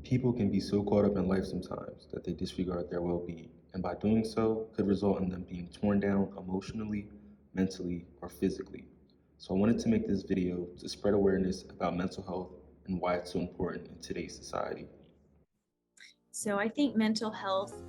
People can be so caught up in life sometimes that they disregard their well being, and by doing so, could result in them being torn down emotionally, mentally, or physically. So, I wanted to make this video to spread awareness about mental health and why it's so important in today's society. So I think mental health,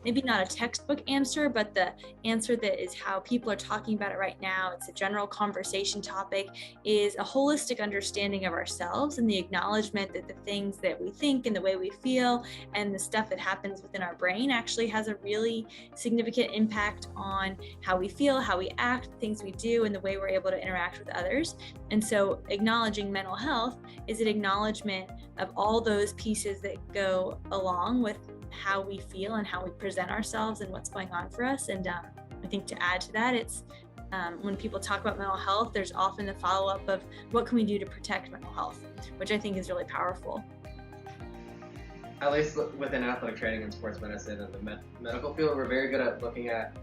maybe not a textbook answer, but the answer that is how people are talking about it right now, it's a general conversation topic, is a holistic understanding of ourselves and the acknowledgement that the things that we think and the way we feel and the stuff that happens within our brain actually has a really significant impact on how we feel, how we act, things we do, and the way we're able to interact with others. And so acknowledging mental health is an acknowledgement of all those pieces that go along with how we feel and how we present ourselves and what's going on for us. And I think to add to that, it's when people talk about mental health, there's often the follow-up of what can we do to protect mental health, which I think is really powerful. At least within athletic training and sports medicine and the medical field, we're very good at looking at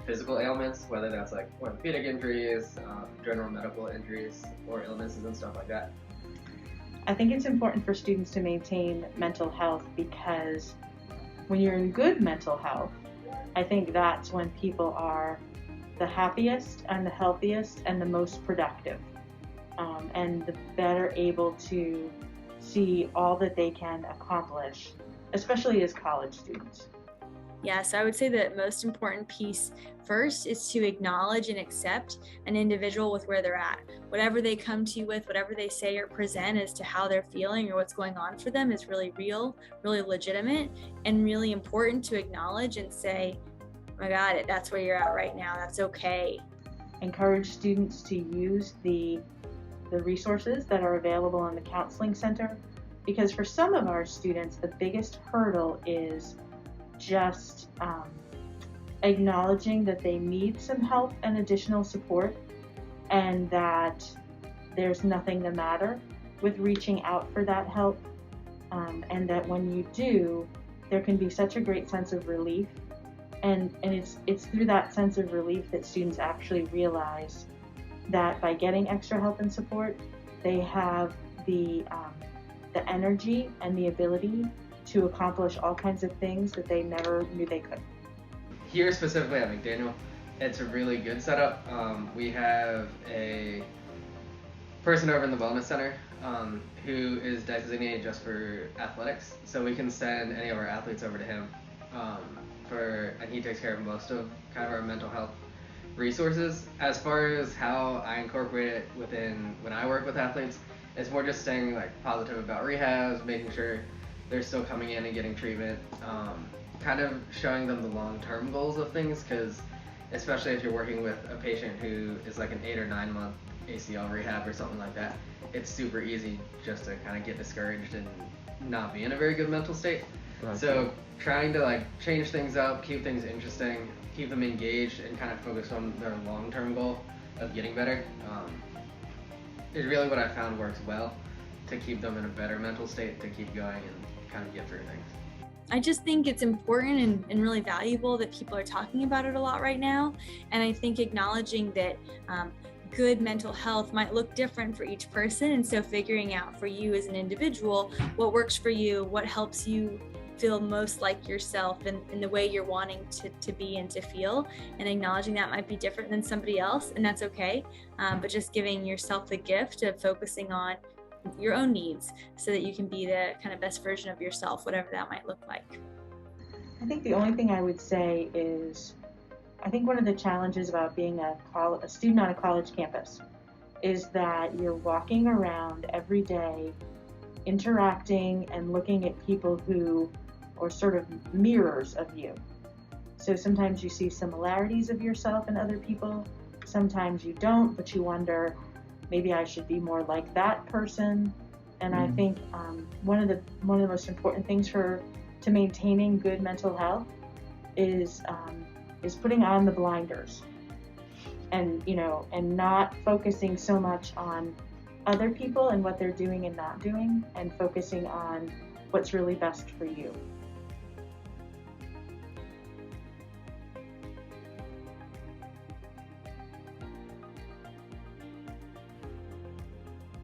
physical ailments, whether that's like orthopedic injuries, general medical injuries, or illnesses and stuff like that. I think it's important for students to maintain mental health because when you're in good mental health, I think that's when people are the happiest and the healthiest and the most productive, and the better able to see all that they can accomplish, especially as college students. Yeah, so I would say the most important piece first is to acknowledge and accept an individual with where they're at. Whatever they come to you with, whatever they say or present as to how they're feeling or what's going on for them is really real, really legitimate, and really important to acknowledge and say, oh my God, that's where you're at right now. That's okay. Encourage students to use the resources that are available in the counseling center, because for some of our students, the biggest hurdle is just acknowledging that they need some help and additional support, and that there's nothing the matter with reaching out for that help, and that when you do, there can be such a great sense of relief, and it's through that sense of relief that students actually realize that by getting extra help and support, they have the energy and the ability to accomplish all kinds of things that they never knew they could. Here specifically at McDaniel, it's a really good setup. We have a person over in the Wellness Center who is designated just for athletics, so we can send any of our athletes over to him, and he takes care of most of kind of our mental health resources. As far as how I incorporate it when I work with athletes, it's more just staying like positive about rehabs, making sure they're still coming in and getting treatment, kind of showing them the long-term goals of things, because especially if you're working with a patient who is like an 8 or 9 month ACL rehab or something like that, it's super easy just to kind of get discouraged and not be in a very good mental state. Right. So trying to like change things up, keep things interesting, keep them engaged, and kind of focus on their long-term goal of getting better is really what I found works well to keep them in a better mental state to keep going and kind of get through things. I just think it's important and really valuable that people are talking about it a lot right now. And I think acknowledging that good mental health might look different for each person. And so figuring out for you as an individual, what works for you, what helps you feel most like yourself and the way you're wanting to be and to feel, and acknowledging that might be different than somebody else, and that's okay. But just giving yourself the gift of focusing on your own needs so that you can be the kind of best version of yourself, whatever that might look like. I think the only thing I would say is, I think one of the challenges about being a student on a college campus is that you're walking around every day interacting and looking at people who are sort of mirrors of you. So sometimes you see similarities of yourself and other people, sometimes you don't, but you wonder, maybe I should be more like that person. And I think one of the most important things to maintaining good mental health is putting on the blinders, and not focusing so much on other people and what they're doing and not doing, and focusing on what's really best for you.